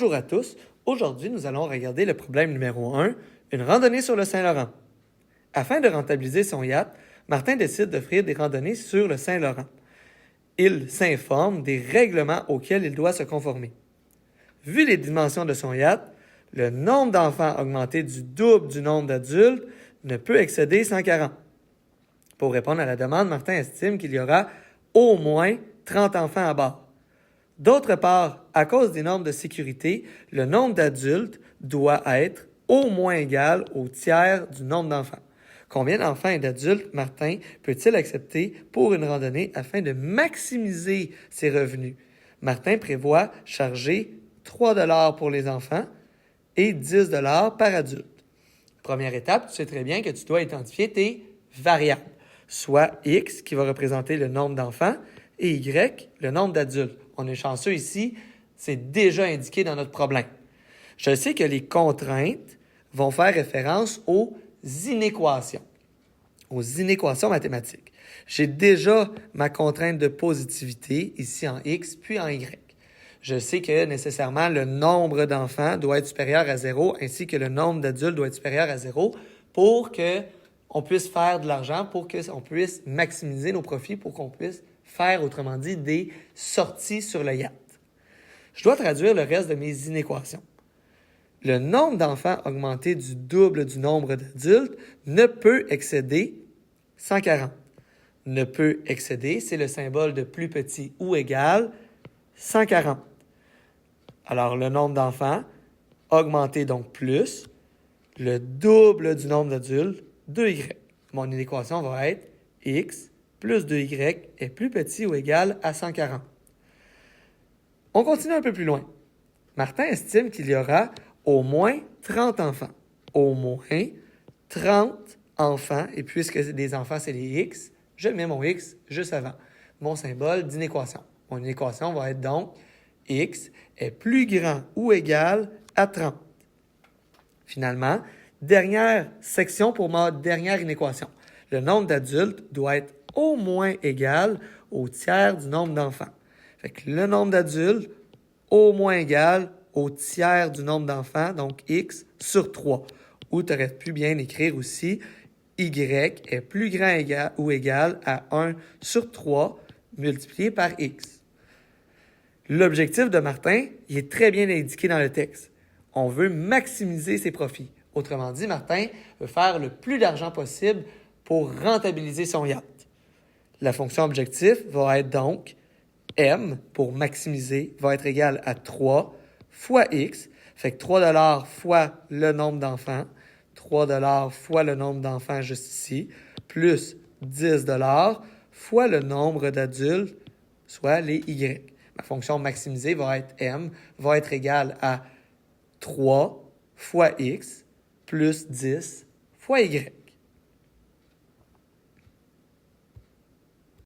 Bonjour à tous. Aujourd'hui, nous allons regarder le problème numéro 1, une randonnée sur le Saint-Laurent. Afin de rentabiliser son yacht, Martin décide d'offrir des randonnées sur le Saint-Laurent. Il s'informe des règlements auxquels il doit se conformer. Vu les dimensions de son yacht, le nombre d'enfants augmenté du double du nombre d'adultes ne peut excéder 140. Pour répondre à la demande, Martin estime qu'il y aura au moins 30 enfants à bord. D'autre part, à cause des normes de sécurité, le nombre d'adultes doit être au moins égal au tiers du nombre d'enfants. Combien d'enfants et d'adultes Martin peut-il accepter pour une randonnée afin de maximiser ses revenus? Martin prévoit charger 3 $ pour les enfants et 10 $ par adulte. Première étape, tu sais très bien que tu dois identifier tes variables, soit X qui va représenter le nombre d'enfants et Y, le nombre d'adultes. On est chanceux ici, c'est déjà indiqué dans notre problème. Je sais que les contraintes vont faire référence aux inéquations mathématiques. J'ai déjà ma contrainte de positivité ici en X puis en Y. Je sais que nécessairement le nombre d'enfants doit être supérieur à 0 ainsi que le nombre d'adultes doit être supérieur à 0 pour qu'on puisse faire de l'argent, pour qu'on puisse maximiser nos profits, pour qu'on puisse faire, autrement dit, des sorties sur le yacht. Je dois traduire le reste de mes inéquations. Le nombre d'enfants augmenté du double du nombre d'adultes ne peut excéder 140. Ne peut excéder, c'est le symbole de plus petit ou égal, 140. Alors, le nombre d'enfants augmenté donc plus, le double du nombre d'adultes, 2y. Mon inéquation va être x plus 2y est plus petit ou égal à 140. On continue un peu plus loin. Martin estime qu'il y aura au moins 30 enfants. Au moins 30 enfants, et puisque les enfants, c'est les x, je mets mon x juste avant mon symbole d'inéquation. Mon inéquation va être donc x est plus grand ou égal à 30. Finalement, dernière section pour ma dernière inéquation. Le nombre d'adultes doit être au moins égal au tiers du nombre d'enfants. Fait que le nombre d'adultes au moins égal au tiers du nombre d'enfants, donc x sur 3. Ou tu aurais pu bien écrire aussi y est plus grand ou égal à 1 sur 3 multiplié par x. L'objectif de Martin, il est très bien indiqué dans le texte. On veut maximiser ses profits. Autrement dit, Martin veut faire le plus d'argent possible pour rentabiliser son yacht. La fonction objectif va être donc M pour maximiser va être égal à 3 fois X. Fait que 3 $ fois le nombre d'enfants, 3 $ fois le nombre d'enfants juste ici, plus 10 $ fois le nombre d'adultes, soit les Y. Ma fonction maximisée va être M, va être égale à 3 fois X plus 10 fois Y.